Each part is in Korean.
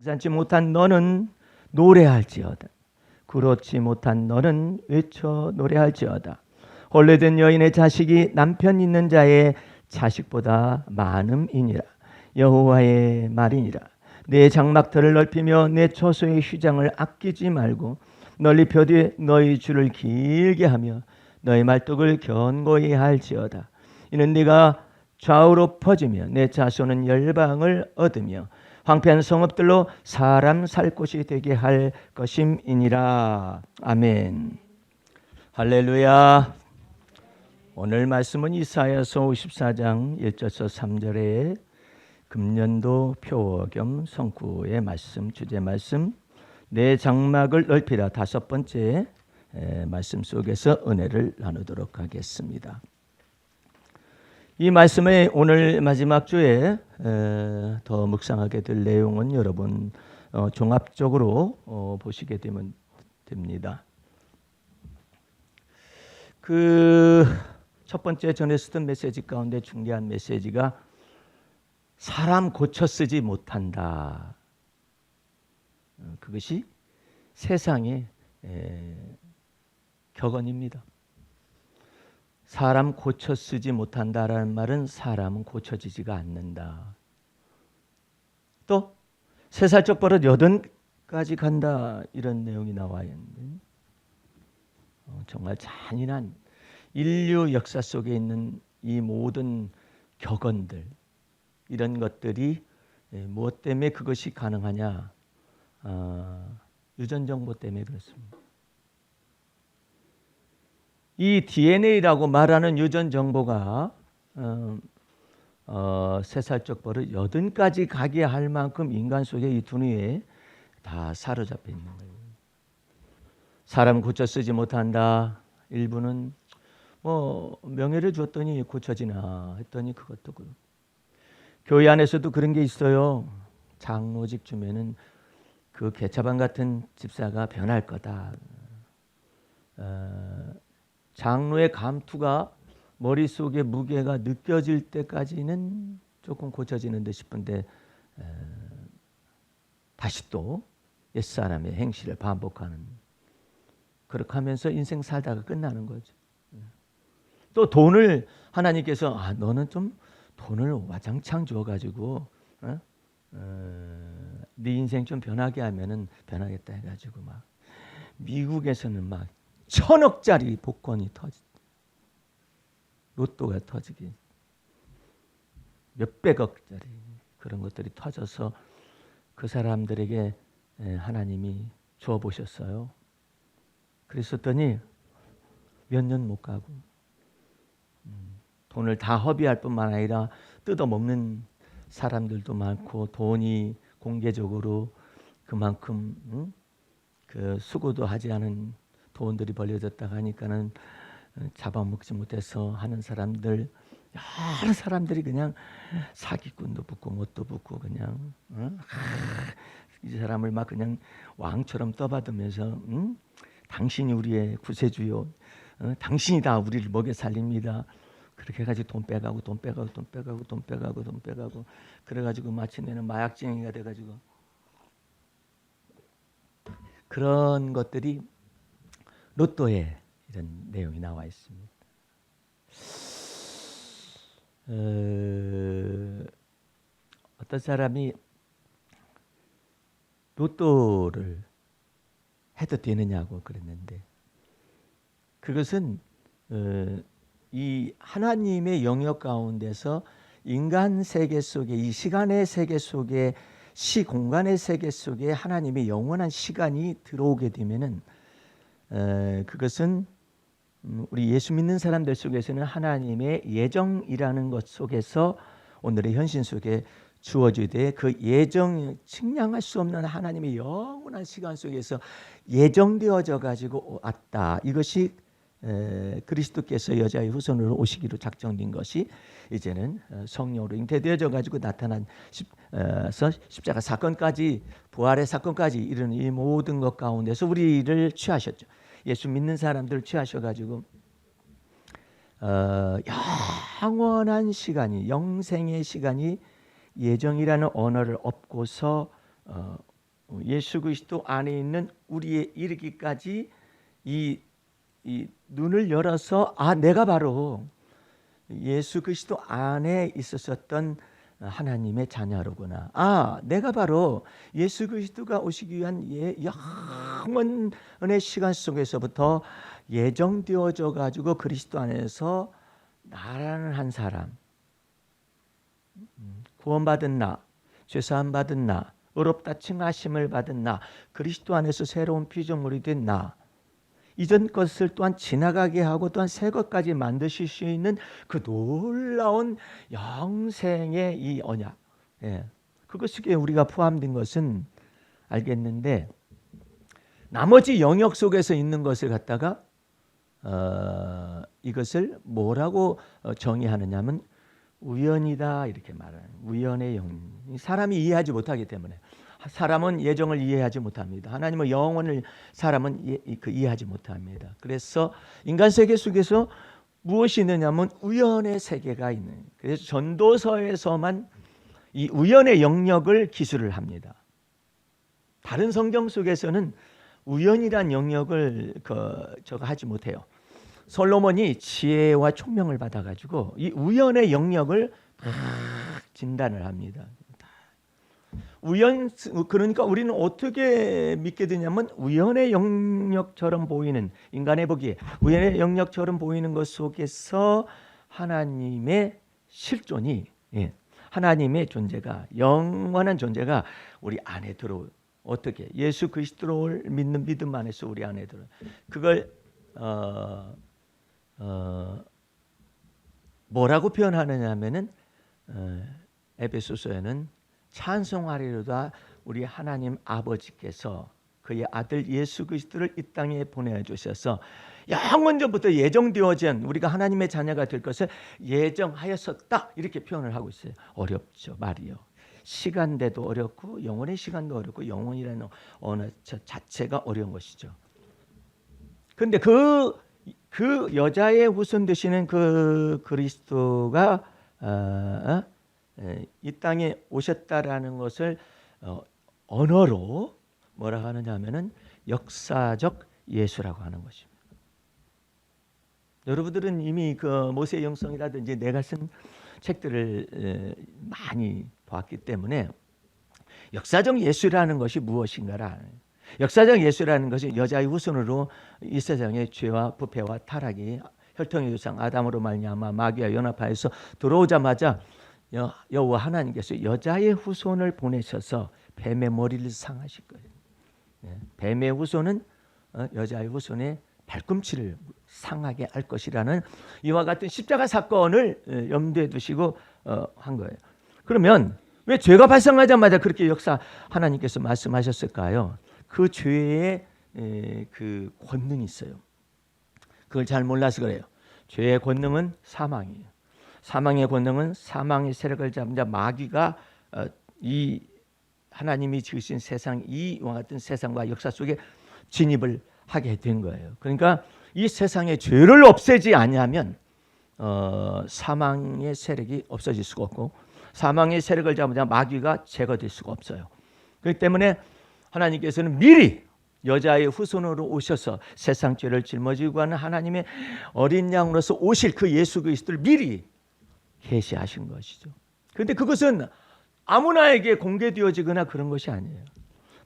않지 못한 너는 노래할지어다. 그렇지 못한 너는 외쳐 노래할지어다. 혼례된 여인의 자식이 남편 있는 자의 자식보다 많음이니라. 여호와의 말이니라. 내 장막터를 넓히며 내 처소의 휘장을 아끼지 말고 널리 펴되 너희 줄을 길게 하며 너희 말뚝을 견고히 할지어다. 이는 네가 좌우로 퍼지며 내 자손은 열방을 얻으며 황폐한 성읍들로 사람 살 곳이 되게 할 것임이니라. 아멘. 할렐루야. 오늘 말씀은 이사야서 54장 1절서 3절에 금년도 표어 겸 성구의 말씀, 주제 말씀, 내 장막을 넓히라, 다섯 번째 말씀 속에서 은혜를 나누도록 하겠습니다. 이 말씀의 오늘 마지막 주에 더 묵상하게 될 내용은 여러분 종합적으로 보시게 되면 됩니다. 그 첫 번째 전했었던 메시지 가운데 중요한 메시지가 사람 고쳐 쓰지 못한다. 그것이 세상의 격언입니다. 사람 고쳐 쓰지 못한다라는 말은 사람은 고쳐지지가 않는다. 또 세 살적 버릇 80까지 간다, 이런 내용이 나와 있는데 정말 잔인한 인류 역사 속에 있는 이 모든 격언들, 이런 것들이 무엇 때문에 그것이 가능하냐? 유전정보 때문에 그렇습니다. 이 DNA라고 말하는 유전정보가 세 살적 버릇 80까지 가게 할 만큼 인간 속에 이 두뇌에 다 사로잡혀 있는 거예요. 사람 고쳐 쓰지 못한다. 일부는 명예를 줬더니 고쳐지나 했더니 그것도 그렇고, 교회 안에서도 그런 게 있어요. 장로직 주면은 그 개차반 같은 집사가 변할 거다. 장로의 감투가 머릿속에 무게가 느껴질 때까지는 조금 고쳐지는 듯 싶은데 다시 또 옛사람의 행실을 반복하는, 그렇게 하면서 인생 살다가 끝나는 거죠. 또 돈을 하나님께서 너는 좀 돈을 와장창 줘가지고 네 인생 좀 변하게 하면은 변하겠다 해가지고 막 미국에서는 막 1000억짜리 복권이 로또가 터지기, 몇백억짜리 그런 것들이 터져서 그 사람들에게 하나님이 줘 보셨어요. 그랬었더니 몇 년 못 가고 돈을 다 허비할 뿐만 아니라 뜯어먹는 사람들도 많고, 돈이 공개적으로 그만큼 그 수고도 하지 않은 돈들이 벌려졌다가 하니까는 잡아먹지 못해서 하는 사람들, 여러 사람들이 그냥 사기꾼도 붙고 뭣도 붙고 그냥 이 사람을 막 그냥 왕처럼 떠받으면서 당신이 우리의 구세주요, 당신이 다 우리를 먹여 살립니다. 그렇게 해가지고 돈 빼가고 돈 빼가고 돈 빼가고 돈 빼가고 돈 빼가고, 그래가지고 마침내는 마약쟁이가 돼가지고, 그런 것들이 로또에 이런 내용이 나와 있습니다. 어떤 사람이 로또를 해도 되느냐고 그랬는데, 그것은 이 하나님의 영역 가운데서 인간 세계 속에, 이 시간의 세계 속에, 시공간의 세계 속에 하나님의 영원한 시간이 들어오게 되면은 그것은 우리 예수 믿는 사람들 속에서는 하나님의 예정이라는 것 속에서 오늘의 현실 속에 주어지되, 그 예정, 측량할 수 없는 하나님의 영원한 시간 속에서 예정되어져 가지고 왔다. 이것이 그리스도께서 여자의 후손으로 오시기로 작정된 것이 이제는 성령으로 잉태되어져 가지고 나타난 십자가 사건까지, 부활의 사건까지 이르는 이 모든 것 가운데서 우리를 취하셨죠. 예수 믿는 사람들을 취하셔가지고 영원한 시간이, 영생의 시간이 예정이라는 언어를 업고서 예수 그리스도 안에 있는 우리에 이르기까지 이 눈을 열어서 내가 바로 예수 그리스도 안에 있었던 하나님의 자녀로구나. 내가 바로 예수 그리스도가 오시기 위한 영원의 시간 속에서부터 예정되어져 가지고 그리스도 안에서 나라는 한 사람, 구원받은 나, 죄사함 받은 나, 의롭다 칭하심을 받은 나, 그리스도 안에서 새로운 피조물이 된 나, 이전 것을 또한 지나가게 하고 또한 새 것까지 만드실 수 있는 그 놀라운 영생의 이 언약, 그것에 우리가 포함된 것은 알겠는데, 나머지 영역 속에서 있는 것을 갖다가 이것을 뭐라고 정의하느냐면 우연이다 이렇게 말하는, 우연의 영. 사람이 이해하지 못하기 때문에, 사람은 예정을 이해하지 못합니다. 하나님의 영원을 사람은 이해하지 못합니다. 그래서 인간 세계 속에서 무엇이 있느냐면 우연의 세계가 있는. 그래서 전도서에서만 이 우연의 영역을 기술을 합니다. 다른 성경 속에서는 우연이란 영역을 하지 못해요. 솔로몬이 지혜와 총명을 받아가지고 이 우연의 영역을 진단을 합니다. 그러니까 우리는 어떻게 믿게 되냐면 우연의 영역처럼 보이는, 인간의 보기에 우연의 영역처럼 보이는 것 속에서 하나님의 실존이, 하나님의 존재가, 영원한 존재가 우리 안에 들어오고, 어떻게 예수 그리스도를 믿는 믿음 안에서 우리 안에 들어. 그걸 뭐라고 표현하느냐면은 에베소서에는 찬송하리로다 우리 하나님 아버지께서 그의 아들 예수 그리스도를 이 땅에 보내주셔서 영원전부터 예정되어진 우리가 하나님의 자녀가 될 것을 예정하였었다, 이렇게 표현을 하고 있어요. 어렵죠, 말이요. 시간대도 어렵고 영원의 시간도 어렵고 영원이라는 언어 자체가 어려운 것이죠. 그런데 그 여자의 후손 되시는 그 그리스도가 이 땅에 오셨다라는 것을 언어로 뭐라고 하느냐 하면은 역사적 예수라고 하는 것입니다. 여러분들은 이미 그 모세의 영성이라든지 내가 쓴 책들을 많이 봤기 때문에 역사적 예수라는 것이 무엇인가라. 역사적 예수라는 것이 여자의 후손으로 이 세상의 죄와 부패와 타락이 혈통의 조상 아담으로 말미암아 마귀와 연합하여서 들어오자마자 여호와 하나님께서 여자의 후손을 보내셔서 뱀의 머리를 상하실 거예요. 뱀의 후손은 여자의 후손의 발꿈치를 상하게 할 것이라는 이와 같은 십자가 사건을 염두에 두시고 한 거예요. 그러면 왜 죄가 발생하자마자 그렇게 역사 하나님께서 말씀하셨을까요? 그 죄의 그 권능이 있어요. 그걸 잘 몰라서 그래요. 죄의 권능은 사망이에요. 사망의 권능은 사망의 세력을 잡은 자 마귀가 이 하나님이 지으신 세상, 이와 같은 세상과 역사 속에 진입을 하게 된 거예요. 그러니까 이 세상의 죄를 없애지 아니하면 사망의 세력이 없어질 수가 없고, 사망의 세력을 잡은 자 마귀가 제거될 수가 없어요. 그렇기 때문에 하나님께서는 미리 여자의 후손으로 오셔서 세상 죄를 짊어지고 하는 하나님의 어린 양으로서 오실 그 예수 그리스도를 미리 계시하신 것이죠. 그런데 그것은 아무나에게 공개되어지거나 그런 것이 아니에요.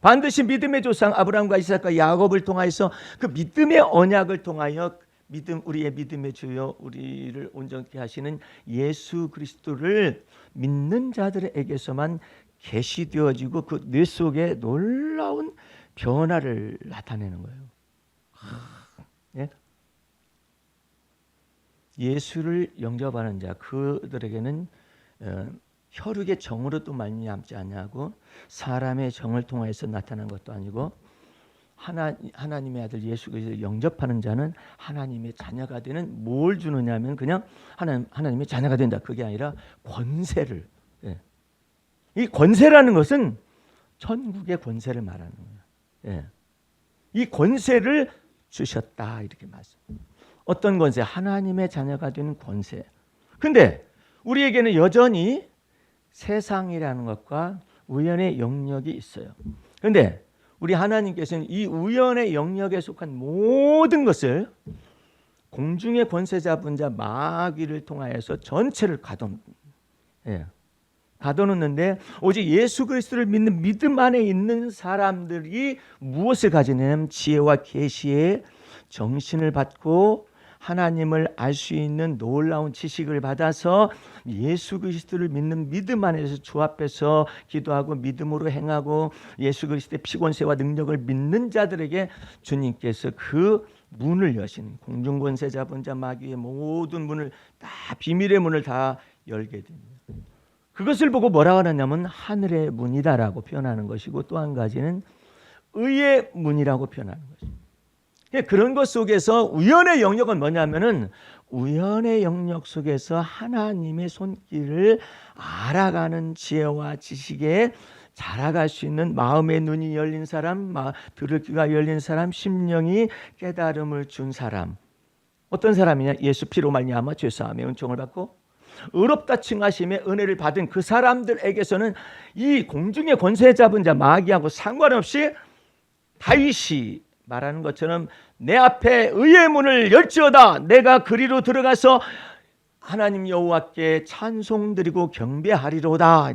반드시 믿음의 조상 아브라함과 이삭과 야곱을 통하여서 그 믿음의 언약을 통하여 우리의 믿음의 주여 우리를 온전케 하시는 예수 그리스도를 믿는 자들에게서만 계시되어지고 그 뇌 속에 놀라운 변화를 나타내는 거예요. 예수를 영접하는 자 그들에게는 혈육의 정으로 또 말미암지 않냐고, 사람의 정을 통해서 나타난 것도 아니고, 하나님의 아들 예수 그리스도를 영접하는 자는 하나님의 자녀가 되는, 뭘 주느냐면 그냥 하나님의 자녀가 된다, 그게 아니라 권세를. 이 권세라는 것은 천국의 권세를 말하는 거예요. 이 권세를 주셨다 이렇게 말씀. 어떤 권세? 하나님의 자녀가 되는 권세. 근데 우리에게는 여전히 세상이라는 것과 우연의 영역이 있어요. 그런데 우리 하나님께서는 이 우연의 영역에 속한 모든 것을 공중의 권세 잡은 자 마귀를 통하여서 전체를 가둬놓는데 오직 예수 그리스도를 믿는 믿음 안에 있는 사람들이 무엇을 가지냐면 지혜와 계시의 정신을 받고 하나님을 알 수 있는 놀라운 지식을 받아서 예수 그리스도를 믿는 믿음 안에서 주 앞에서 기도하고 믿음으로 행하고 예수 그리스도의 피권세와 능력을 믿는 자들에게 주님께서 그 문을 여시는 공중권세 잡은 자 마귀의 모든 문을 다 비밀의 문을 다 열게 됩니다. 그것을 보고 뭐라고 하느냐면 하늘의 문이다라고 표현하는 것이고 또 한 가지는 의의 문이라고 표현하는 것입니다. 그런 것 속에서 우연의 영역은 뭐냐면은 우연의 영역 속에서 하나님의 손길을 알아가는 지혜와 지식에 자라갈 수 있는 마음의 눈이 열린 사람, 들을 귀가 열린 사람, 심령이 깨달음을 준 사람. 어떤 사람이냐? 예수 피로 말미암아 죄사함의 은총을 받고 의롭다 칭하심의 은혜를 받은 그 사람들에게서는 이 공중의 권세 잡은 자 마귀하고 상관없이 다윗이 말하는 것처럼 내 앞에 의의 문을 열지어다. 내가 그리로 들어가서 하나님 여호와께 찬송드리고 경배하리로다.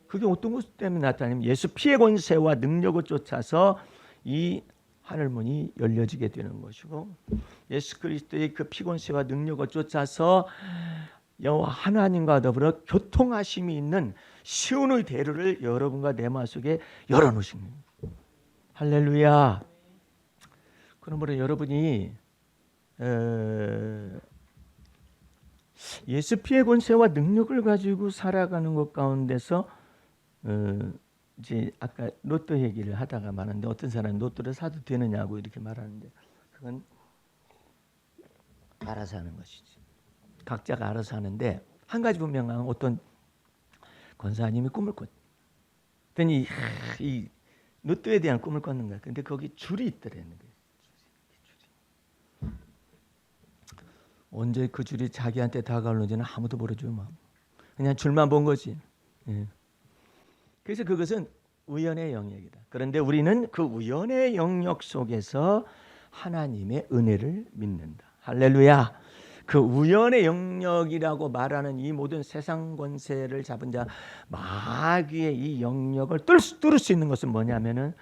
그게 어떤 것 때문에 나타나냐면 예수 피의 권세와 능력을 쫓아서 이 하늘문이 열려지게 되는 것이고 예수 그리스도의 그 피권세와 능력을 쫓아서 여호와 하나님과 더불어 교통하심이 있는 시온의 대로를 여러분과 내 마음속에 열어놓으십니다. 할렐루야. 그러므로 여러분이 예수 피의 권세와 능력을 가지고 살아가는 것 가운데서 이제 아까 로또 얘기를 하다가 말았는데 어떤 사람이 로또를 사도 되느냐고 이렇게 말하는데 그건 알아서 하는 것이지. 각자가 알아서 하는데 한 가지 분명한 어떤 권사님이 꿈을 꿨더니 이 로또에 대한 꿈을 꿨는 거야. 근데 거기 줄이 있더라는 거예요. 언제 그 줄이 자기한테 다가오는지는 아무도 모르죠. 그냥 줄만 본 거지. 그래서 그것은 우연의 영역이다. 그런데 우리는 그 우연의 영역 속에서 하나님의 은혜를 믿는다. 할렐루야. 그 우연의 영역이라고 말하는 이 모든 세상 권세를 잡은 자 마귀의 이 영역을 뚫을 수 있는 것은 뭐냐면은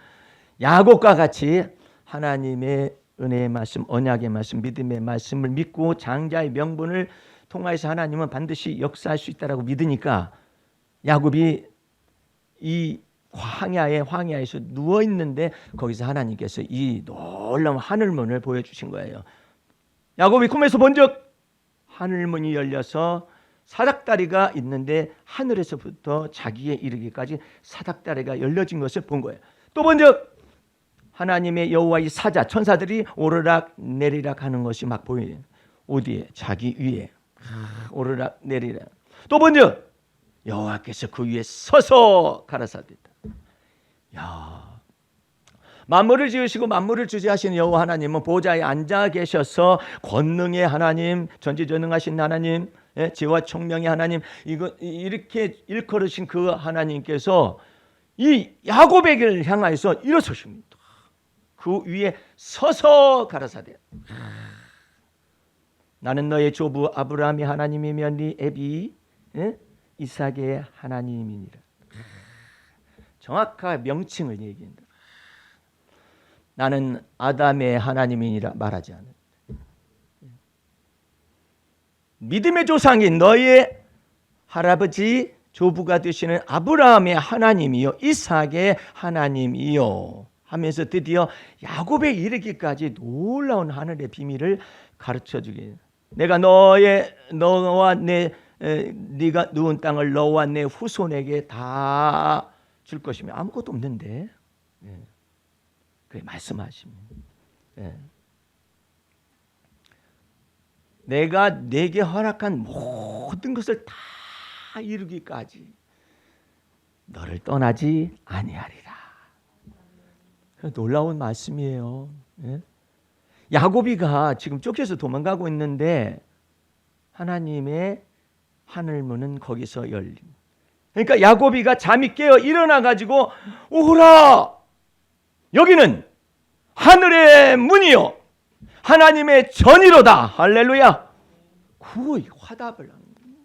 야곱과 같이 하나님의 은혜의 말씀, 언약의 말씀, 믿음의 말씀을 믿고 장자의 명분을 통하여서 하나님은 반드시 역사할 수 있다라고 믿으니까 야곱이 이 황야에서 누워 있는데 거기서 하나님께서 이 놀라운 하늘문을 보여주신 거예요. 야곱이 꿈에서 본적 하늘문이 열려서 사닥다리가 있는데 하늘에서부터 자기에 이르기까지 사닥다리가 열려진 것을 본 거예요. 또 본적 하나님의 여호와의 사자 천사들이 오르락 내리락 하는 것이 막 보여요. 어디에? 자기 위에 오르락 내리락. 또 본적 여호와께서 그 위에 서서 가라사대다. 야, 만물을 지으시고 만물을 주재하시는 여호와 하나님은 보좌에 앉아 계셔서 권능의 하나님, 전지전능하신 하나님, 지혜와 총명의 하나님, 이렇게 일컬으신 그 하나님께서 이 야곱에게를 향하여서 일어서십니다. 그 위에 서서 가라사대. 나는 너의 조부 아브라함의 하나님이며 네 애비 이삭의 하나님이니라. 정확한 명칭을 얘기한다. 나는 아담의 하나님이니라 말하지 않아. 믿음의 조상인 너의 할아버지 조부가 되시는 아브라함의 하나님이요 이삭의 하나님이요 하면서 드디어 야곱에 이르기까지 놀라운 하늘의 비밀을 가르쳐주게. 내가 너와 네가 누운 땅을 너와 내 후손에게 다 줄 것이며 아무것도 없는데 그게 말씀하십니다. 내가 내게 허락한 모든 것을 다 이루기까지 너를 떠나지 아니하리라. 놀라운 말씀이에요. 야곱이가 지금 쫓겨서 도망가고 있는데 하나님의 하늘문은 거기서 열립니다. 그러니까 야곱이가 잠이 깨어 일어나 가지고 오라, 여기는 하늘의 문이요 하나님의 전이로다. 할렐루야. 그 화답을 하는 거예요.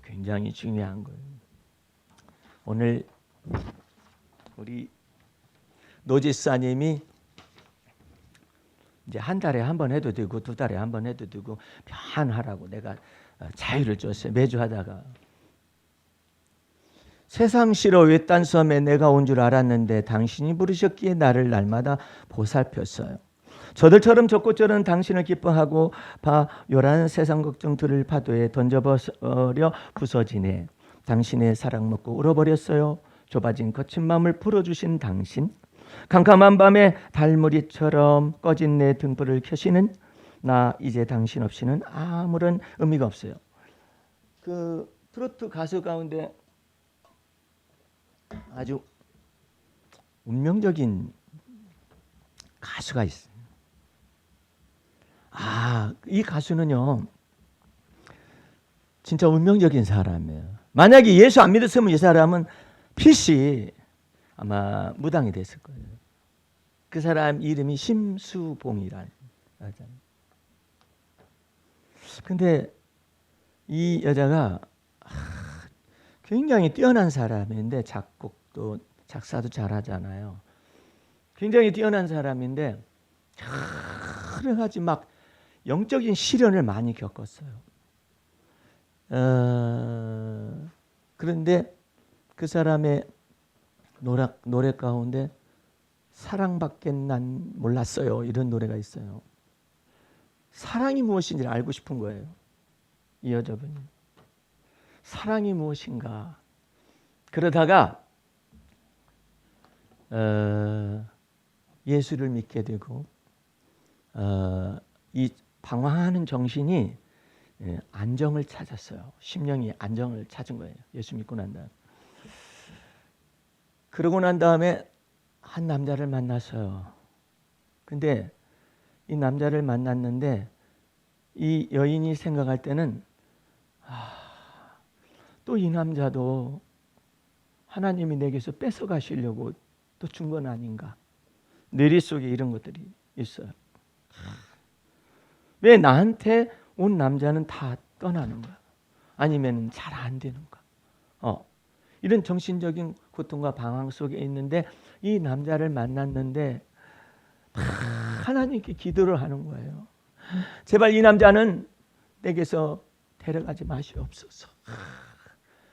굉장히 중요한 거예요. 오늘 우리 노지사님이 이제 한 달에 한 번 해도 되고 두 달에 한 번 해도 되고 편하라고 내가 자유를 줬어요. 매주 하다가 세상 싫어 외딴 섬에 내가 온 줄 알았는데 당신이 부르셨기에 나를 날마다 보살폈어요. 저들처럼 적고절은 당신을 기뻐하고 봐 요란 세상 걱정들을 파도에 던져버려 부서지네. 당신의 사랑 먹고 울어버렸어요. 좁아진 거친 마음을 풀어주신 당신, 캄캄한 밤에 달무리처럼 꺼진 내 등불을 켜시는 나, 이제 당신 없이는 아무런 의미가 없어요. 그 트로트 가수 가운데 아주 운명적인 가수가 있어요. 이 가수는요 진짜 운명적인 사람이에요. 만약에 예수 안 믿었으면 이 사람은 필시 아마 무당이 됐을 거예요. 그 사람 이름이 심수봉이라는 여자. 근데 이 여자가 굉장히 뛰어난 사람인데 작곡도 작사도 잘하잖아요. 굉장히 뛰어난 사람인데 여러 가지 막 영적인 시련을 많이 겪었어요. 그런데 그 사람의 노래 가운데 사랑밖에 난 몰랐어요, 이런 노래가 있어요. 사랑이 무엇인지 알고 싶은 거예요. 이 여자분이 사랑이 무엇인가. 그러다가 예수를 믿게 되고 이 방황하는 정신이 안정을 찾았어요. 심령이 안정을 찾은 거예요. 예수 믿고 난 다음에. 그러고 난 다음에 한 남자를 만났어요. 근데 이 남자를 만났는데 이 여인이 생각할 때는 또 이 남자도 하나님이 내게서 뺏어가시려고 또 준 건 아닌가. 뇌리 속에 이런 것들이 있어요. 왜 나한테 온 남자는 다 떠나는 거야? 아니면 잘 안 되는가? 이런 정신적인 고통과 방황 속에 있는데 이 남자를 만났는데 하나님께 기도를 하는 거예요. 제발 이 남자는 내게서 데려가지 마시옵소서.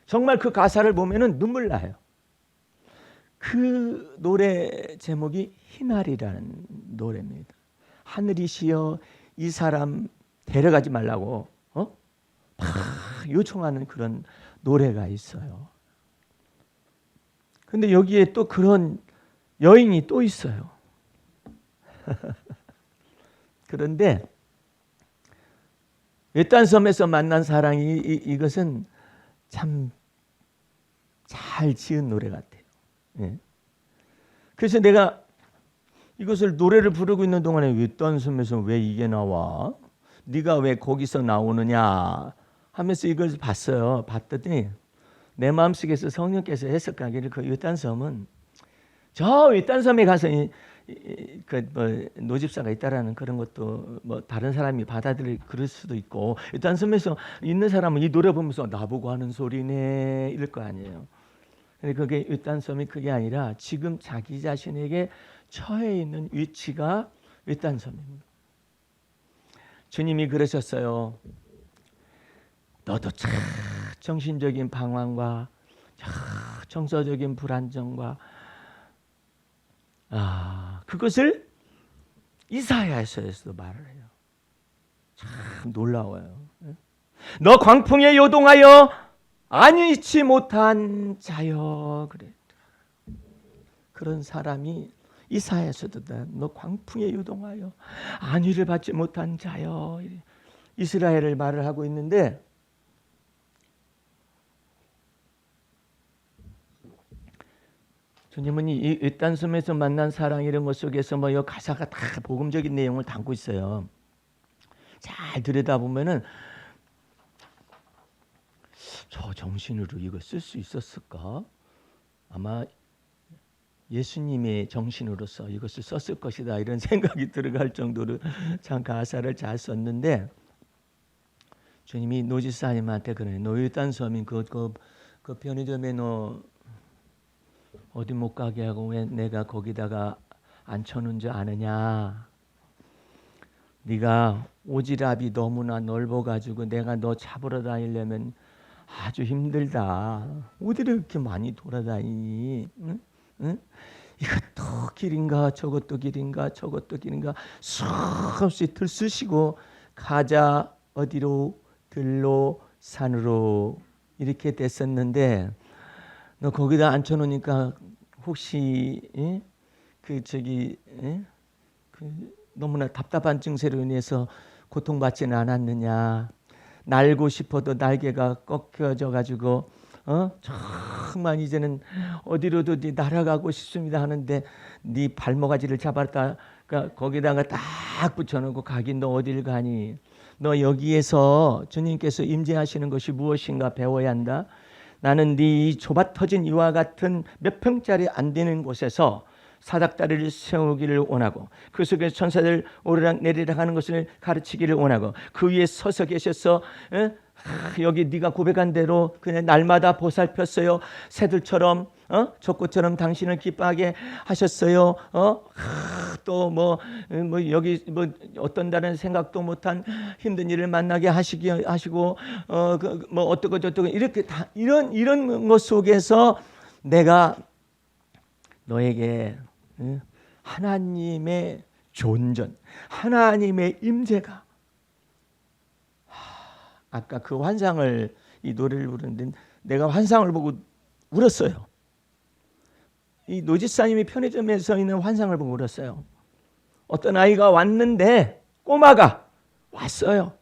정말 그 가사를 보면은 눈물 나요. 그 노래 제목이 희날이라는 노래입니다. 하늘이시여 이 사람 데려가지 말라고 요청하는 그런 노래가 있어요. 근데 여기에 또 그런 여인이 또 있어요. 그런데 외딴 섬에서 만난 사랑이 이것은 참 잘 지은 노래 같아요. 예. 그래서 내가 이것을 노래를 부르고 있는 동안에 외딴 섬에서 왜 이게 나와? 네가 왜 거기서 나오느냐 하면서 이걸 봤어요. 봤더니 내 마음속에서 성령께서 해석하기를 그 외딴 섬은 저 외딴 섬에 가서 노집사가 있다라는 그런 것도 뭐 다른 사람이 받아들일 그럴 수도 있고, 외딴 섬에서 있는 사람은 이 노래 보면서 나보고 하는 소리네 이럴 거 아니에요. 근데 그게 외딴 섬이 그게 아니라 지금 자기 자신에게 처해 있는 위치가 외딴 섬입니다. 주님이 그러셨어요. 너도 참 정신적인 방황과 정서적인 불안정과 그것을 이사야서에서도 말을 해요. 참 놀라워요. 너 광풍에 요동하여 안위치 못한 자여. 그래. 그런 사람이 이사야서도 너 광풍에 요동하여 안위를 받지 못한 자여. 이스라엘을 말을 하고 있는데 주님은 이 외딴 섬에서 만난 사랑 이런 것 속에서 뭐 이 가사가 다 복음적인 내용을 담고 있어요. 잘 들여다보면은 저 정신으로 이거 쓸 수 있었을까? 아마 예수님의 정신으로서 이것을 썼을 것이다 이런 생각이 들어갈 정도로 참 가사를 잘 썼는데, 주님이 노지사님한테 그래, 노일단 서민 그 편의점에 너 어디 못 가게 하고 왜 내가 거기다가 앉혀놓은 줄 아느냐? 네가 오지랖이 너무나 넓어가지고 내가 너 잡으러 다니려면 아주 힘들다. 어디를 이렇게 많이 돌아다니니? 응? 응? 이것도 길인가 저것도 길인가 저것도 길인가 수없이 들쑤시고 가자 어디로? 들로 산으로 이렇게 됐었는데, 너 거기다 앉혀놓으니까 혹시 그 너무나 답답한 증세로 인해서 고통받지는 않았느냐? 날고 싶어도 날개가 꺾여져 가지고 정말 이제는 어디로도 날아가고 싶습니다 하는데 네 발모가지를 잡았다 거기다가 딱 붙여놓고 가긴 너 어딜 가니? 너 여기에서 주님께서 임재하시는 것이 무엇인가 배워야 한다. 나는 네 좁아 터진 이와 같은 몇 평짜리 안 되는 곳에서 사닥다리를 세우기를 원하고 그 속에 천사들 오르락 내리락 하는 것을 가르치기를 원하고 그 위에 서서 계셔서 여기 네가 고백한 대로 그냥 날마다 보살폈어요. 새들처럼 젖꽃처럼 당신을 기뻐하게 하셨어요. 또 뭐 여기 뭐 어떤 다른 생각도 못한 힘든 일을 만나게 하시고 뭐 어떻고 저떻고 이렇게 다 이런 것 속에서 내가 너에게 하나님의 존전, 하나님의 임재가 아까 그 환상을 이 노래를 부르는데 내가 환상을 보고 울었어요. 이 노지사님이 편의점에서 있는 환상을 보고 울었어요. 어떤 아이가 왔는데 꼬마가 왔어요.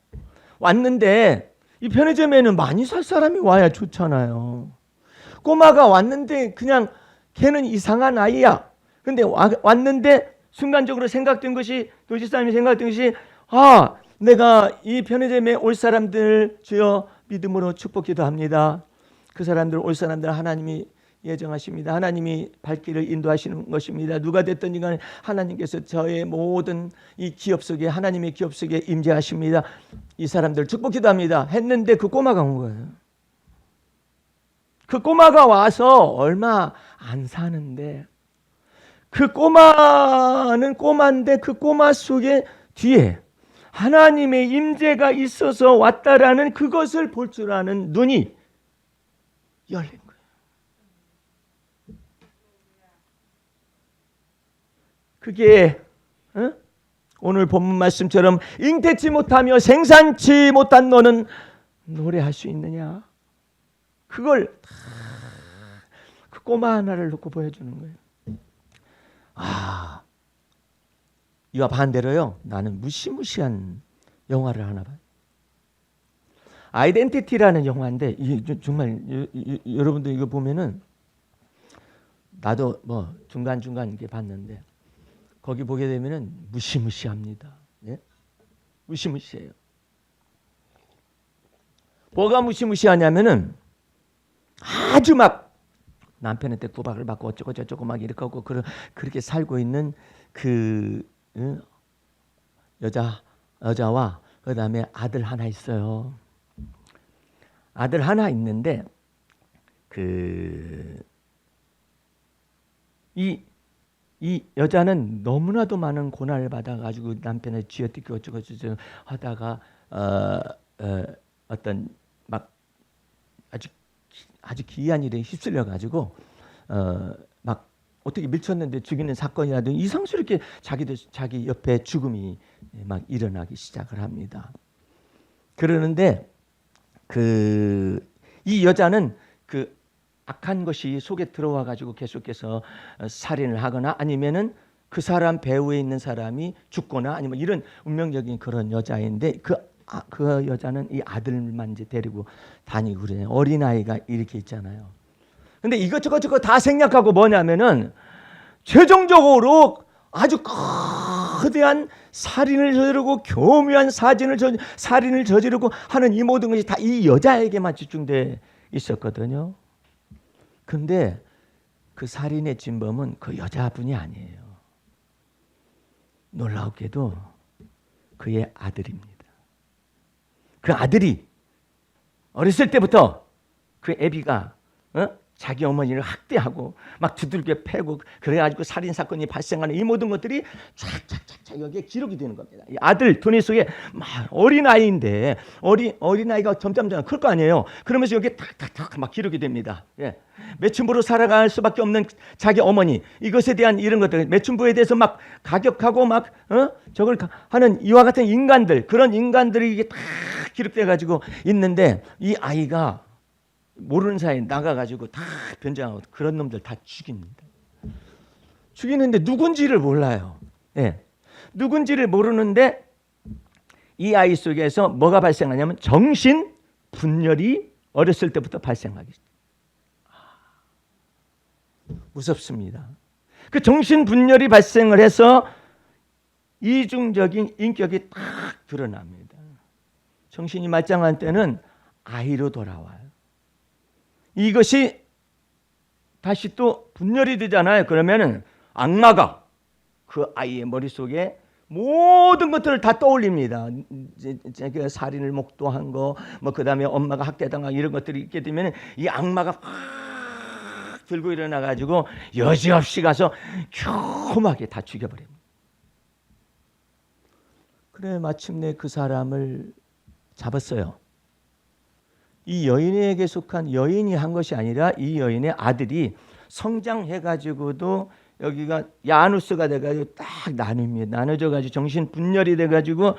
왔는데 이 편의점에는 많이 살 사람이 와야 좋잖아요. 꼬마가 왔는데 그냥 걔는 이상한 아이야. 근데 왔는데 순간적으로 생각된 것이 노지사님이 생각된 것이 내가 이 편의점에 올 사람들 주여 믿음으로 축복 기도합니다. 그 사람들 올 사람들 하나님이 예정하십니다. 하나님이 발길을 인도하시는 것입니다. 누가 됐든 간에 하나님께서 저의 모든 이 기업 속에 하나님의 기업 속에 임재하십니다. 이 사람들 축복 기도합니다. 했는데 그 꼬마가 온 거예요. 그 꼬마가 와서 얼마 안 사는데 그 꼬마는 꼬마인데 그 꼬마 속에 뒤에 하나님의 임재가 있어서 왔다라는 그것을 볼 줄 아는 눈이 열린 거예요. 그게 오늘 본문 말씀처럼 잉태치 못하며 생산치 못한 너는 노래할 수 있느냐? 그걸 그 꼬마 하나를 놓고 보여주는 거예요. 이와 반대로요. 나는 무시무시한 영화를 하나 봐요. 아이덴티티라는 영화인데 이게 정말 여러분들 이거 보면은 나도 뭐 중간중간 이렇게 봤는데 거기 보게 되면은 무시무시합니다. 예? 무시무시해요. 뭐가 무시무시하냐면은 아주 막 남편한테 구박을 받고 어쩌고 저쩌고 막 이렇게 하고 그렇게 살고 있는 그 여자와 그 다음에 아들 하나 있어요. 아들 하나 있는데 이 여자는 너무나도 많은 고난을 받아가지고 남편을 쥐어뜯기 어쩌고 저쩌고 하다가 어떤 막 아주 기이한 일에 휩쓸려 가지고 막 어떻게 밀쳤는데 죽이는 사건이라든지 이상스럽게 자기 옆에 죽음이 막 일어나기 시작을 합니다. 그러는데 이 여자는 그 악한 것이 속에 들어와 가지고 계속해서 살인을 하거나 아니면은 그 사람 배후에 있는 사람이 죽거나 아니면 이런 운명적인 그런 여자인데 그 여자는 이 아들만 이제 데리고 다니고 그래요. 어린아이가 이렇게 있잖아요. 근데 이것저것 다 생략하고 뭐냐면은 최종적으로 아주 거대한 살인을 저지르고 교묘한 살인을 저지르고 하는 이 모든 것이 다 이 여자에게만 집중돼 있었거든요. 근데 그 살인의 진범은 그 여자분이 아니에요. 놀라웠게도 그의 아들입니다. 그 아들이 어렸을 때부터 그 애비가 자기 어머니를 학대하고 막 두들겨 패고 그래가지고 살인사건이 발생하는 이 모든 것들이 착착착착 여기에 기록이 되는 겁니다. 이 아들 두뇌 속에 막 어린아이인데 어린아이가 점점 클 거 아니에요. 그러면서 여기에 탁탁탁 막 기록이 됩니다. 예. 매춘부로 살아갈 수밖에 없는 자기 어머니, 이것에 대한 이런 것들, 매춘부에 대해서 막 가격하고 막 저걸 하는 이와 같은 인간들, 그런 인간들이 이게 다 기록돼 가지고 있는데 이 아이가 모르는 사이에 나가가지고 다 변장하고 그런 놈들 다 죽입니다. 죽이는데 누군지를 몰라요. 예. 누군지를 모르는데 이 아이 속에서 뭐가 발생하냐면 정신 분열이 어렸을 때부터 발생하기 시작해요. 무섭습니다. 그 정신 분열이 발생을 해서 이중적인 인격이 딱 드러납니다. 정신이 말짱한 때는 아이로 돌아와요. 이것이 다시 또 분열이 되잖아요. 그러면은 악마가 그 아이의 머릿속에 모든 것들을 다 떠올립니다. 살인을 목도한 거, 뭐 그다음에 엄마가 학대당하고 이런 것들이 있게 되면 이 악마가 확 들고 일어나 가지고 여지없이 가서 흉하게 다 죽여버립니다. 그래 마침내 그 사람을 잡았어요. 이 여인에게 속한 여인이 한 것이 아니라 이 여인의 아들이 성장해가지고도 여기가 야누스가 돼가지고 딱 나뉩니다. 나눠져가지고 정신 분열이 돼가지고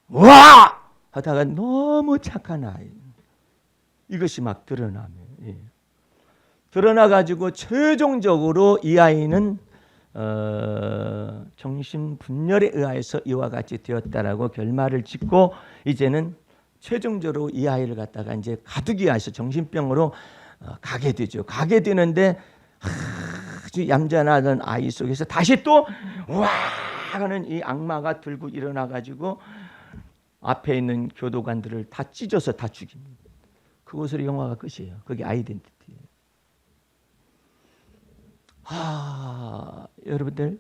와 하다가 너무 착한 아이 이것이 막 드러나면 드러나가지고 최종적으로 이 아이는 정신 분열에 의해서 이와 같이 되었다라고 결말을 짓고 이제는 최종적으로 이 아이를 갖다가 이제 가두기 위해서 정신병으로 가게 되죠. 가게 되는데 아주 얌전하던 아이 속에서 다시 또 와 하는 이 악마가 들고 일어나 가지고 앞에 있는 교도관들을 다 찢어서 다 죽입니다. 그것으로 영화가 끝이에요. 그게 아이덴티티예요. 여러분들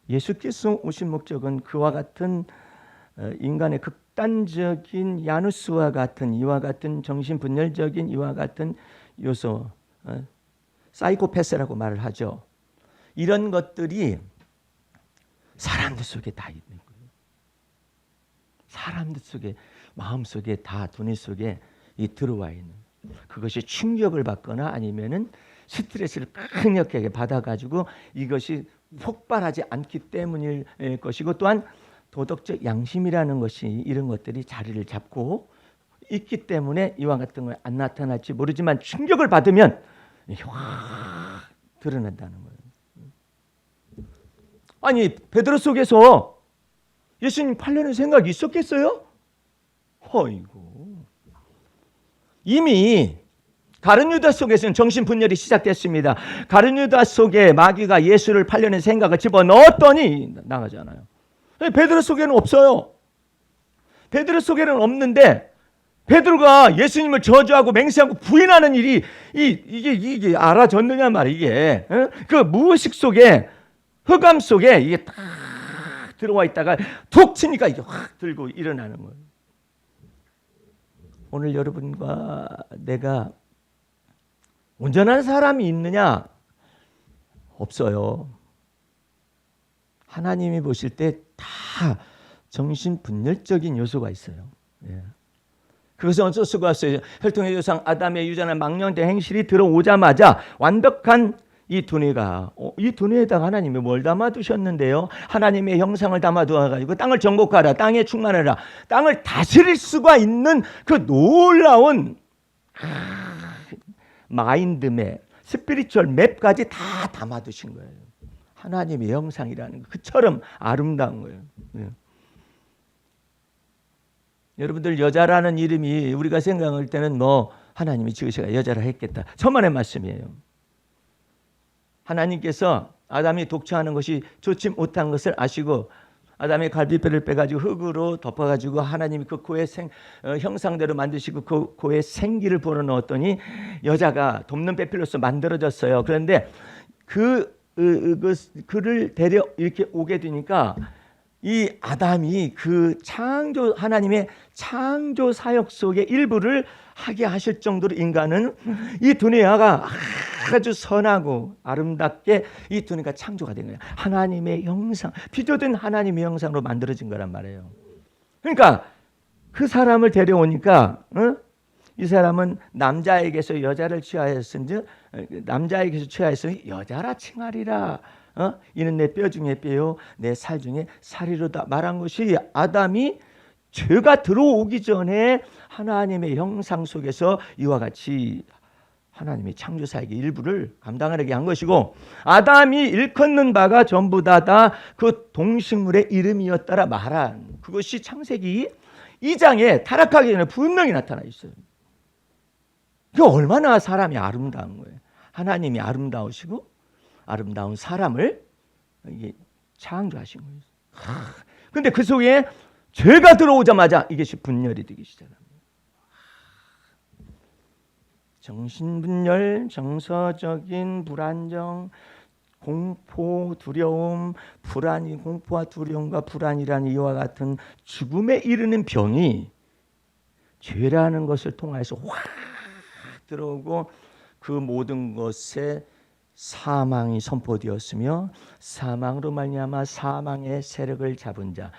예수께서 오신 목적은 그와 같은 인간의 극단적인 야누스와 같은 이와 같은 정신분열적인 이와 같은 요소 사이코패스라고 말을 하죠. 이런 것들이 사람들 속에 다 있는 거예요. 사람들 속에 마음속에 다 두뇌 속에 들어와 있는 그것이 충격을 받거나 아니면은 스트레스를 강력하게 받아가지고 이것이 폭발하지 않기 때문일 것이고 또한 도덕적 양심이라는 것이 이런 것들이 자리를 잡고 있기 때문에 이와 같은 걸 안 나타날지 모르지만 충격을 받으면 확 드러난다는 거예요. 아니 베드로 속에서 예수님 팔려는 생각이 있었겠어요? 어이구 이미 가룟 유다 속에서는 정신분열이 시작됐습니다. 가룟 유다 속에 마귀가 예수를 팔려는 생각을 집어넣었더니 나가잖아요. 베드로 속에는 없어요. 베드로 속에는 없는데 베드로가 예수님을 저주하고 맹세하고 부인하는 일이 이게 알아졌느냐 말이야. 이게 그 무의식 속에 흑암 속에 이게 딱 들어와 있다가 툭 치니까 이게 확 들고 일어나는 거예요. 오늘 여러분과 내가 온전한 사람이 있느냐? 없어요. 하나님이 보실 때 다 정신분열적인 요소가 있어요. 예. 그것은 어쩔 수가 없어요. 혈통의 조상 아담의 유전한 망령된 행실이 들어오자마자 완벽한 이 두뇌가 이 두뇌에다가 하나님이 뭘 담아두셨는데요. 하나님의 형상을 담아두어가지고 땅을 정복하라, 땅에 충만하라, 땅을 다스릴 수가 있는 그 놀라운 마인드맵, 스피리추얼 맵까지 다 담아두신 거예요. 하나님의 형상이라는 그처럼 아름다운 거예요. 네. 여러분들 여자라는 이름이 우리가 생각할 때는 뭐 하나님이 지으셔가 여자라 했겠다. 천만의 말씀이에요. 하나님께서 아담이 독처하는 것이 좋지 못한 것을 아시고 아담의 갈비뼈를 빼가지고 흙으로 덮어가지고 하나님이 그 고의 형상대로 만드시고 그 고의 생기를 불어넣었더니 여자가 돕는 빼필로서 만들어졌어요. 그런데 그를 데려 이렇게 오게 되니까 이 아담이 그 하나님의 창조 사역 속의 일부를 하게 하실 정도로 인간은 이 두뇌가 아주 선하고 아름답게 이 두뇌가 창조가 된 거예요. 하나님의 형상, 비교된 하나님의 형상으로 만들어진 거란 말이에요. 그러니까 그 사람을 데려오니까 이 사람은 남자에게서 여자를 취하였은즉 남자에게서 취하였으니 여자라 칭하리라. 이는 내 뼈 중에 뼈요 내 살 중에 살이로다 말한 것이 아담이 죄가 들어오기 전에 하나님의 형상 속에서 이와 같이 하나님의 창조사역의 일부를 감당하게 한 것이고, 아담이 일컫는 바가 전부 다 그 동식물의 이름이었다라 말한 그것이 창세기 2장에 타락하기 전에 분명히 나타나 있어요. 그 얼마나 사람이 아름다운 거예요. 하나님이 아름다우시고 아름다운 사람을 창조하신 거예요. 근데 그 속에 죄가 들어오자마자 이것이 분열이 되기 시작합니다. 정신분열, 정서적인 불안정, 공포, 두려움, 불안이, 공포와 두려움과 불안이라는 이와 같은 죽음에 이르는 병이 죄라는 것을 통해서 확 들어오고 그 모든 것에 사망이 선포되었으며 사망으로 말미암아 사망의 세력을 잡은 자,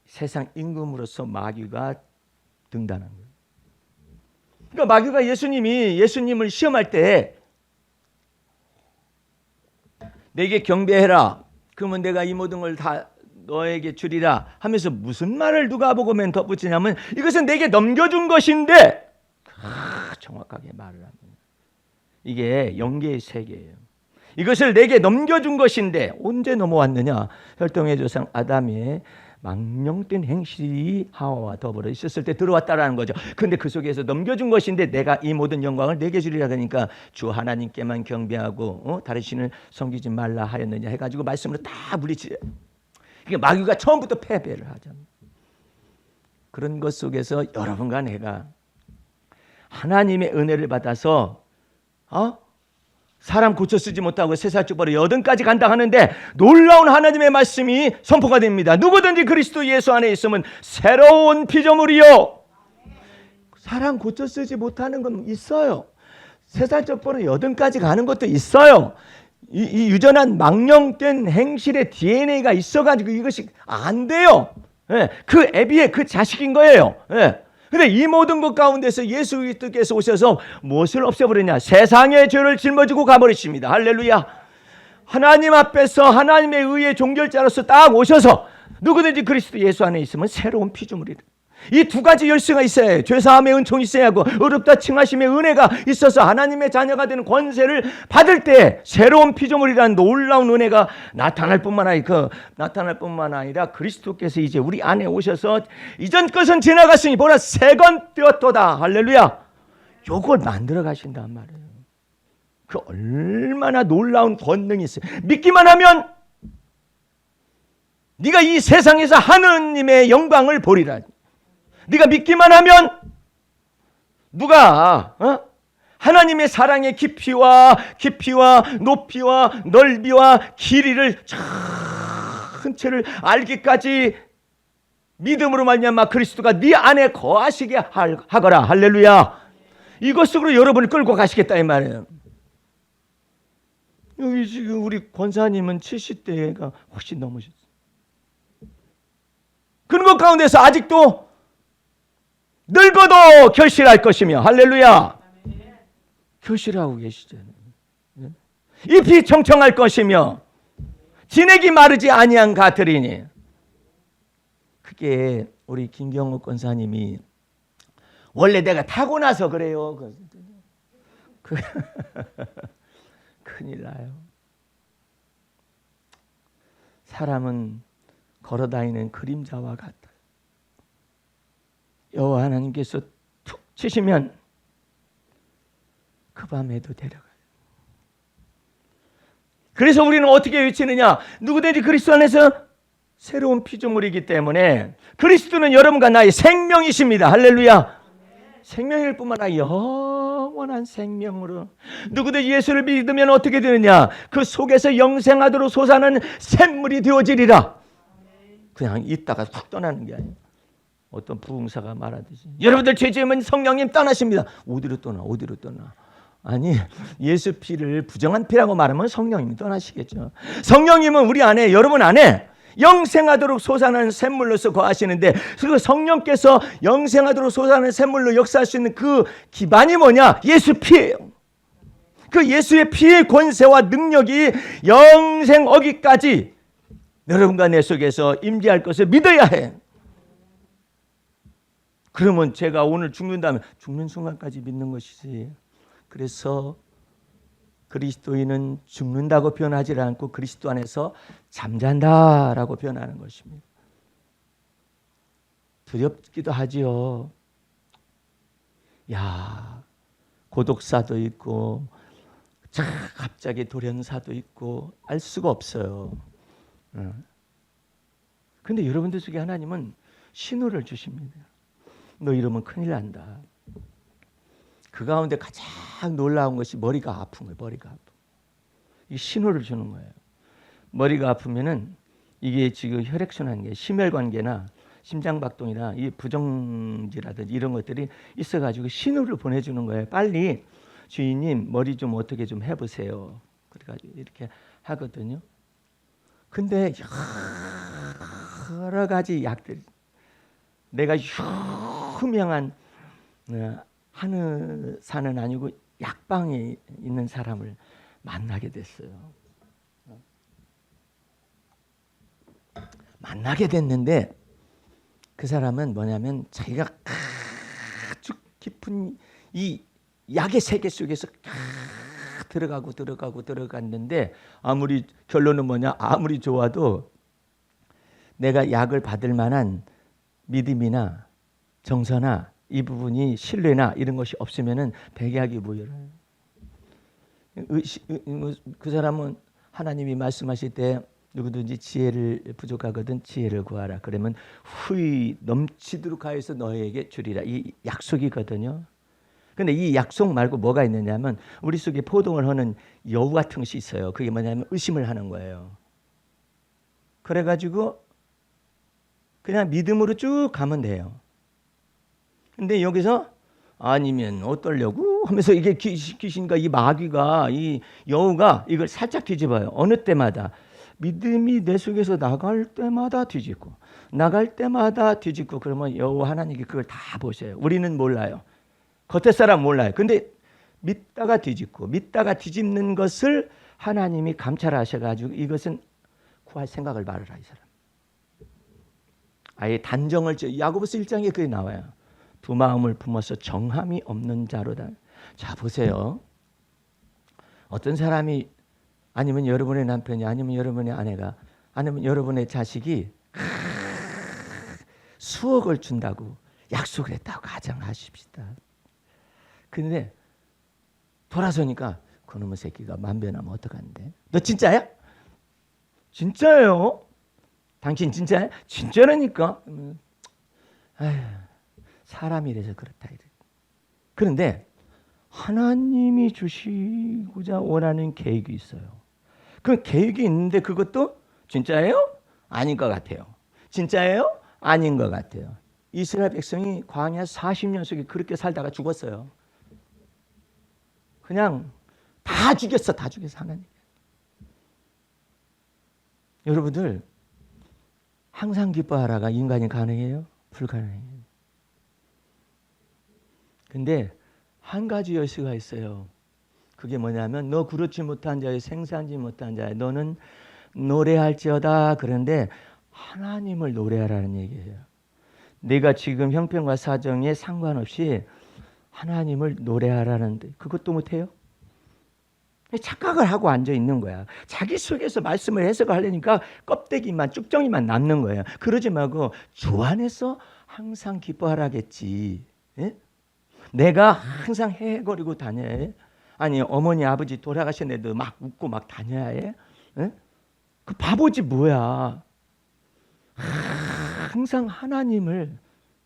세상 임금으로서 마귀가 등단한 거예요. 그러니까 마귀가 예수님을 시험할 때 내게 경배해라. 그러면 내가 이 모든 걸 다 너에게 주리라 하면서 무슨 말을 누가 보고 맨 덧붙이냐면 이것은 내게 넘겨준 것인데 정확하게 말을 합니다. 이게 영계의 세계예요. 이것을 내게 넘겨준 것인데 언제 넘어왔느냐? 혈통의 조상 아담의 망령된 행실이 하와와 더불어 있었을 때 들어왔다라는 거죠. 그런데 그 속에서 넘겨준 것인데 내가 이 모든 영광을 내게 주리라 하니까 주 하나님께만 경배하고 다른 신을 섬기지 말라 하였느냐 해가지고 말씀으로 다 물리치. 이게 마귀가 처음부터 패배를 하잖아요. 그런 것 속에서 여러분과 내가 하나님의 은혜를 받아서 사람 고쳐 쓰지 못하고 쇠살죽벌에 여든까지 간다 하는데 놀라운 하나님의 말씀이 선포가 됩니다. 누구든지 그리스도 예수 안에 있으면 새로운 피조물이요. 사람 고쳐 쓰지 못하는 건 있어요. 쇠살죽벌에 여든까지 가는 것도 있어요. 이 유전한 망령된 행실의 DNA가 있어가지고 이것이 안 돼요. 그 애비의 그 자식인 거예요. 근데 이 모든 것 가운데서 예수 그리스도께서 오셔서 무엇을 없애버리냐? 세상의 죄를 짊어지고 가버리십니다. 할렐루야. 하나님 앞에서 하나님의 의의 종결자로서 딱 오셔서 누구든지 그리스도 예수 안에 있으면 새로운 피조물이다. 이 두 가지 열쇠가 있어야 해요. 죄사함의 은총이 있어야 하고 의롭다 칭하심의 은혜가 있어서 하나님의 자녀가 되는 권세를 받을 때 새로운 피조물이라는 놀라운 은혜가 나타날 뿐만 아니라 그리스도께서 이제 우리 안에 오셔서 이전 것은 지나갔으니 보라 새건 되었도다. 할렐루야. 요걸 만들어 가신단 말이에요. 그 얼마나 놀라운 권능이 있어요. 믿기만 하면 네가 이 세상에서 하느님의 영광을 보리라. 네가 믿기만 하면 누가 하나님의 사랑의 깊이와 높이와 넓이와 길이를 전체를 알기까지 믿음으로 말미암아 그리스도가 네 안에 거하시게 하거라. 할렐루야. 이것으로 여러분을 끌고 가시겠다 이 말이에요. 여기 지금 우리 권사님은 70대가 훨씬 넘으셨어요. 그런 것 가운데서 아직도 늙어도 결실할 것이며 할렐루야. 결실하고 계시잖아요. 잎이 청청할 것이며 진액이 마르지 아니한 같으리니. 그게 우리 김경옥 권사님이 원래 내가 타고나서 그래요. 큰일 나요. 사람은 걸어다니는 그림자와 같다. 여호와 하나님께서 툭 치시면 그 밤에도 데려가요. 그래서 우리는 어떻게 외치느냐? 누구든지 그리스도 안에서 새로운 피조물이기 때문에 그리스도는 여러분과 나의 생명이십니다. 할렐루야. 생명일 뿐만 아니라 영원한 생명으로 누구도 예수를 믿으면 어떻게 되느냐? 그 속에서 영생하도록 솟아나는 샘물이 되어지리라. 그냥 있다가 훅 떠나는 게 아니에요. 어떤 부흥사가 말하듯이 여러분들 죄 지으면 성령님 떠나십니다. 어디로 떠나? 어디로 떠나? 아니, 예수 피를 부정한 피라고 말하면 성령님이 떠나시겠죠. 성령님은 우리 안에, 여러분 안에 영생하도록 솟아나는 샘물로서 거하시는데, 그 성령께서 영생하도록 솟아나는 샘물로 역사할 수 있는 그 기반이 뭐냐? 예수 피예요. 그 예수의 피의 권세와 능력이 영생 어기까지 여러분과 내 속에서 임재할 것을 믿어야 해. 그러면 제가 오늘 죽는다면 죽는 순간까지 믿는 것이지. 그래서 그리스도인은 죽는다고 표현하지 않고 그리스도 안에서 잠잔다라고 표현하는 것입니다. 두렵기도 하지요. 야, 고독사도 있고 갑자기 돌연사도 있고 알 수가 없어요. 그런데 여러분들 속에 하나님은 신호를 주십니다. 너 이러면 큰일 난다. 그 가운데 가장 놀라운 것이 머리가 아픈 거예요. 머리가 아픈. 이 신호를 주는 거예요. 머리가 아프면은 이게 지금 혈액순환계, 심혈관계나 심장박동이나 이 부정지라든지 이런 것들이 있어가지고 신호를 보내주는 거예요. 빨리 주인님 머리 좀 어떻게 좀 해보세요. 그래가지고 이렇게 하거든요. 근데 여러 가지 약들, 내가 유명한 한의사는 아니고 약방에 있는 사람을 만나게 됐어요. 만나게 됐는데 그 사람은 뭐냐면 자기가 아주 깊은 이 약의 세계 속에서 들어갔는데 아무리 결론은 뭐냐? 아무리 좋아도 내가 약을 받을 만한 믿음이나 정서나 이 부분이 신뢰나 이런 것이 없으면은 백약이 무효를. 그 사람은 하나님이 말씀하실 때 누구든지 지혜를 부족하거든 지혜를 구하라. 그러면 후히 넘치도록 하여서 너에게 주리라. 이 약속이거든요. 근데 이 약속 말고 뭐가 있느냐면 우리 속에 포동을 하는 여우 같은 것이 있어요. 그게 뭐냐면 의심을 하는 거예요. 그래가지고 그냥 믿음으로 쭉 가면 돼요. 근데 여기서 아니면 어떠려고 하면서 이게 귀신과 이 마귀가 이 여우가 이걸 살짝 뒤집어요. 어느 때마다 믿음이 내 속에서 나갈 때마다 뒤집고 나갈 때마다 뒤집고 그러면 여우 하나님이 그걸 다 보셔요. 우리는 몰라요. 겉에 사람 몰라요. 근데 믿다가 뒤집고 믿다가 뒤집는 것을 하나님이 감찰하셔가지고 이것은 구할 생각을 말아라 이 사람. 아예 단정을 야고보서 1장에 그게 나와요. 두 마음을 품어서 정함이 없는 자로다. 자 보세요. 어떤 사람이 아니면 여러분의 남편이 아니면 여러분의 아내가 아니면 여러분의 자식이 수억을 준다고 약속을 했다고 가정하십시다. 근데 돌아서니까 그놈의 새끼가 만변하면 어떡하는데? 너 진짜야? 진짜예요? 당신 진짜야? 진짜라니까. 아휴, 사람이라서 그렇다. 그런데 하나님이 주시고자 원하는 계획이 있어요. 그 계획이 있는데 그것도 진짜예요? 아닌 것 같아요. 진짜예요? 아닌 것 같아요. 이스라엘 백성이 광야 40년 속에 그렇게 살다가 죽었어요. 그냥 다 죽였어. 다 죽였어 하나님. 여러분들 항상 기뻐하라가 인간이 가능해요? 불가능해요. 근데 한 가지 열쇠가 있어요. 그게 뭐냐면 너 그렇지 못한 자여 생산지 못한 자여 너는 노래할지어다. 그런데 하나님을 노래하라는 얘기예요. 내가 지금 형편과 사정에 상관없이 하나님을 노래하라는데 그것도 못해요? 착각을 하고 앉아 있는 거야. 자기 속에서 말씀을 해석을 하려니까 껍데기만 쭉정이만 남는 거예요. 그러지 말고 주 안에서 항상 기뻐하라겠지. 예? 내가 항상 헤헤거리고 다녀야 해? 아니 어머니 아버지 돌아가셨는데도 막 웃고 막 다녀야 해? 예? 그 바보지 뭐야. 항상 하나님을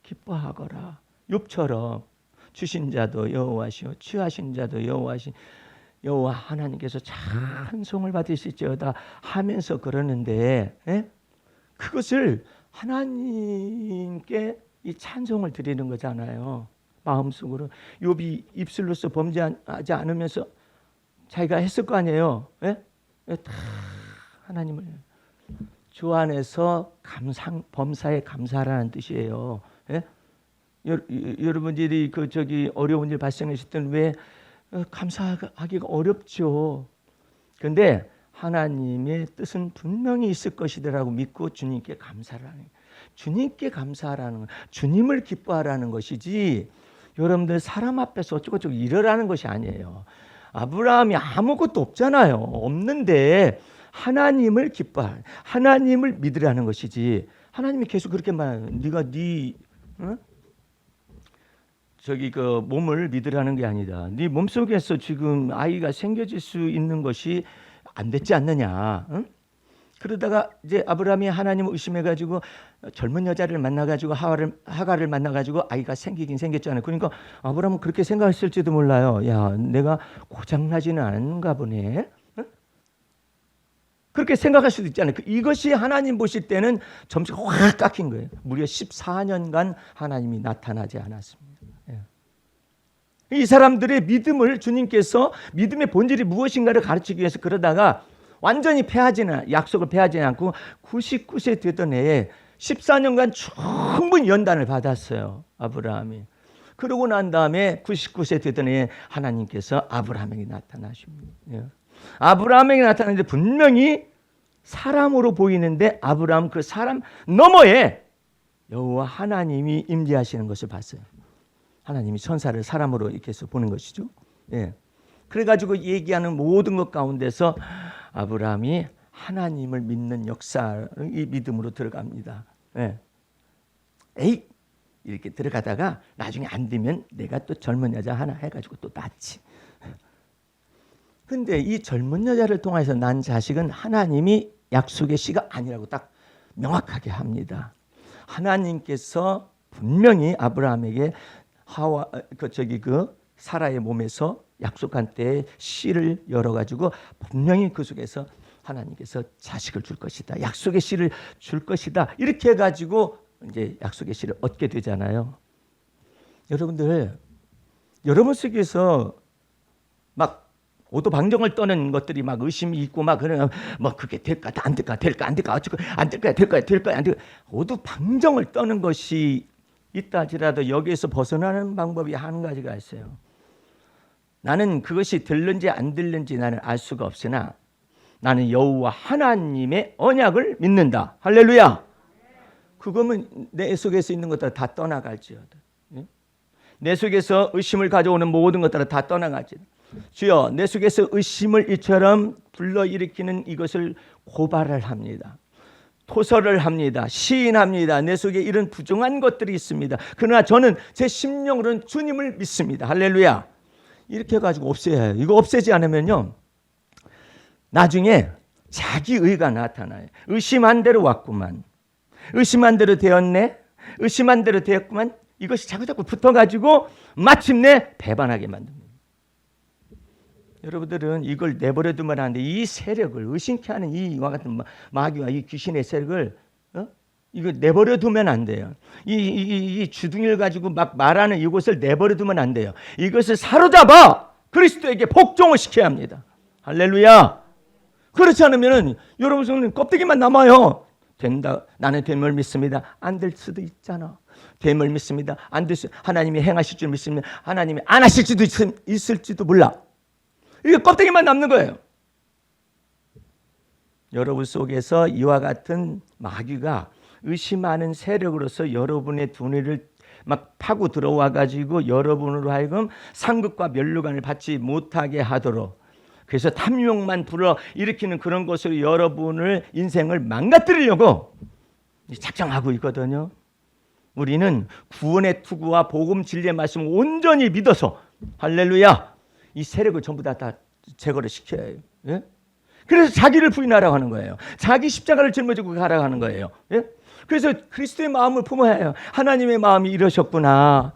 기뻐하거라. 욥처럼 주신 자도 여호와시오 취하신 자도 여호와시 여호와 하나님께서 찬송을 받으실지어다 하면서 그러는데 그것을 하나님께 이 찬송을 드리는 거잖아요. 마음속으로. 욥이 입술로서 범죄하지 않으면서 자기가 했을 거 아니에요. 다 하나님을 주 안에서 범사에 감사하라는 뜻이에요. 여러분들이 어려운 일 발생했을 때는 왜 감사하기가 어렵죠. 그런데 하나님의 뜻은 분명히 있을 것이라고 믿고 주님께 감사하라는, 주님께 감사하라는 것, 주님을 기뻐하라는 것이지 여러분들 사람 앞에서 어쩌고저쩌고 이러라는 것이 아니에요. 아브라함이 아무것도 없잖아요. 없는데 하나님을 기뻐할, 하나님을 믿으라는 것이지. 하나님이 계속 그렇게 말해요. 네가 몸을 믿으라는 게 아니다. 네 몸속에서 지금 아이가 생겨질 수 있는 것이 안 됐지 않느냐. 그러다가 이제 아브라함이 하나님을 의심해가지고 젊은 여자를 만나가지고 하갈을 만나가지고 아이가 생기긴 생겼잖아요. 그러니까 아브라함은 그렇게 생각했을지도 몰라요. 야, 내가 고장나지는 않은가 보네. 그렇게 생각할 수도 있잖아요. 이것이 하나님 보실 때는 점수가 확 깎인 거예요. 무려 14년간 하나님이 나타나지 않았습니다. 이 사람들의 믿음을 주님께서 믿음의 본질이 무엇인가를 가르치기 위해서 그러다가 완전히 약속을 패하지 않고 99세 되던 해에 14년간 충분히 연단을 받았어요. 아브라함이. 그러고 난 다음에 99세 되던 해에 하나님께서 아브라함에게 나타나십니다. 아브라함에게 나타나는데 분명히 사람으로 보이는데 아브라함 그 사람 너머에 여호와 하나님이 임재하시는 것을 봤어요. 하나님이 천사를 사람으로 이렇게 해서 보는 것이죠. 그래가지고 얘기하는 모든 것 가운데서 아브라함이 하나님을 믿는 역사, 이 믿음으로 들어갑니다. 에이 이렇게 들어가다가 나중에 안 되면 내가 또 젊은 여자 하나 해가지고 또 낳지. 근데 이 젊은 여자를 통해서 난 자식은 하나님이 약속의 씨가 아니라고 딱 명확하게 합니다. 하나님께서 분명히 아브라함에게 사라의 몸에서 약속한 때에 씨를 열어가지고 분명히 그 속에서 하나님께서 자식을 줄 것이다. 약속의 씨를 줄 것이다. 이렇게 해가지고 이제 약속의 씨를 얻게 되잖아요. 여러분들, 여러분 속에서 막 오도방정을 떠는 것들이 막 의심이 있고 막 그러면 뭐 그게 될까 안 될까 될까 안 될까 어쩌고 안 될까 될까 될까 안 될까 오도방정을 떠는 것이 있다 할지라도 여기에서 벗어나는 방법이 한 가지가 있어요. 나는 그것이 들는지 안 들는지 나는 알 수가 없으나 나는 여호와 하나님의 언약을 믿는다. 할렐루야. 그거면 내 속에서 있는 것들 다 떠나갈지어다. 내 속에서 의심을 가져오는 모든 것들은 다 떠나갈지어다. 주여, 내 속에서 의심을 이처럼 불러일으키는 이것을 고발을 합니다. 토설을 합니다. 시인합니다. 내 속에 이런 부정한 것들이 있습니다. 그러나 저는 제 심령으로는 주님을 믿습니다. 할렐루야. 이렇게 해가지고 없애야 해요. 이거 없애지 않으면요 나중에 자기 의가 나타나요. 의심한 대로 왔구만. 의심한 대로 되었네. 의심한 대로 되었구만. 이것이 자꾸자꾸 붙어가지고 마침내 배반하게 만듭니다. 여러분들은 이걸 내버려 두면 안 돼. 이 세력을 의심케 하는 이와 같은 마귀와 이 귀신의 세력을 이거 내버려 두면 안 돼요. 이 주둥이를 가지고 막 말하는 이것을 내버려 두면 안 돼요. 이것을 사로잡아 그리스도에게 복종을 시켜야 합니다. 할렐루야. 그렇지 않으면 여러분 손은 껍데기만 남아요. 된다. 나는 됨을 믿습니다. 안 될 수도 있잖아. 됨을 믿습니다. 안 될 수. 하나님이 행하실 줄 믿습니다. 하나님이 안 하실 수도 있을지도 몰라. 이게 껍데기만 남는 거예요. 여러분 속에서 이와 같은 마귀가 의심하는 세력으로서 여러분의 두뇌를 막 파고 들어와 가지고 여러분으로 하여금 상급과 면류관을 받지 못하게 하도록, 그래서 탐욕만 불어 일으키는 그런 것으로 여러분을 인생을 망가뜨리려고 작정하고 있거든요. 우리는 구원의 투구와 복음 진리의 말씀을 온전히 믿어서 할렐루야 이 세력을 전부 다 제거를 시켜야 해요. 그래서 자기를 부인하라고 하는 거예요. 자기 십자가를 짊어지고 가라고 하는 거예요. 그래서 그리스도의 마음을 품어야 해요. 하나님의 마음이 이러셨구나.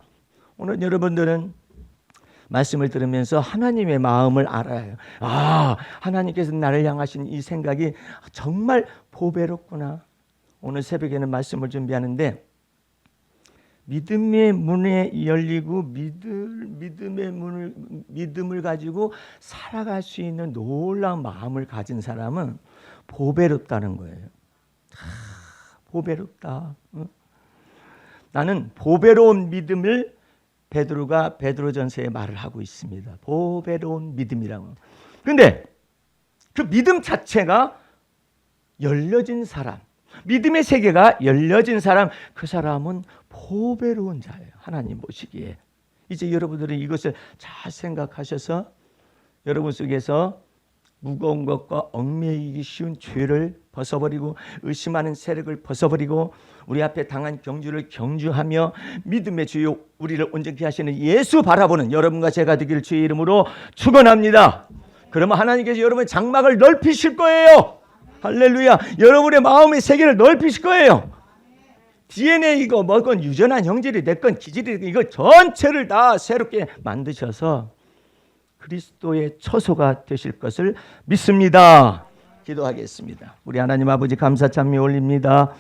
오늘 여러분들은 말씀을 들으면서 하나님의 마음을 알아야 해요. 아, 하나님께서 나를 향하신 이 생각이 정말 보배롭구나. 오늘 새벽에는 말씀을 준비하는데 믿음의 문에 열리고 믿음을 가지고 살아갈 수 있는 놀라운 마음을 가진 사람은 보배롭다는 거예요. 보배롭다. 나는 보배로운 믿음을 베드로가 베드로전서에 말을 하고 있습니다. 보배로운 믿음이라고. 그런데 그 믿음 자체가 열려진 사람, 믿음의 세계가 열려진 사람, 그 사람은 보배로운 자예요. 하나님 보시기에. 이제 여러분들은 이것을 잘 생각하셔서 여러분 속에서 무거운 것과 얽매이기 쉬운 죄를 벗어버리고 의심하는 세력을 벗어버리고 우리 앞에 당한 경주를 경주하며 믿음의 주요 우리를 온전케 하시는 예수 바라보는 여러분과 제가 되기를 주의 이름으로 축원합니다. 그러면 하나님께서 여러분의 장막을 넓히실 거예요. 할렐루야. 여러분의 마음의 세계를 넓히실 거예요. DNA이고 뭐건 유전한 형질이 됐건 기질이 이거 전체를 다 새롭게 만드셔서 그리스도의 처소가 되실 것을 믿습니다. 기도하겠습니다. 우리 하나님 아버지 감사 찬미 올립니다.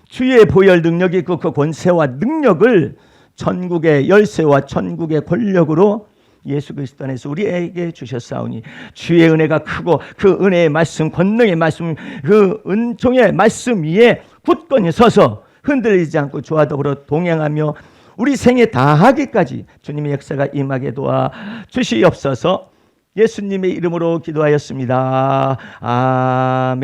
주의 보혈 능력이 있고 그 권세와 능력을 천국의 열쇠와 천국의 권력으로 예수 그리스도 안에서 우리에게 주셨사오니 주의 은혜가 크고 그 은혜의 말씀, 권능의 말씀, 그 은총의 말씀 위에 굳건히 서서 흔들리지 않고 주와 더불어 동행하며 우리 생에 다하기까지 주님의 역사가 임하게 도와 주시옵소서. 예수님의 이름으로 기도하였습니다. 아멘.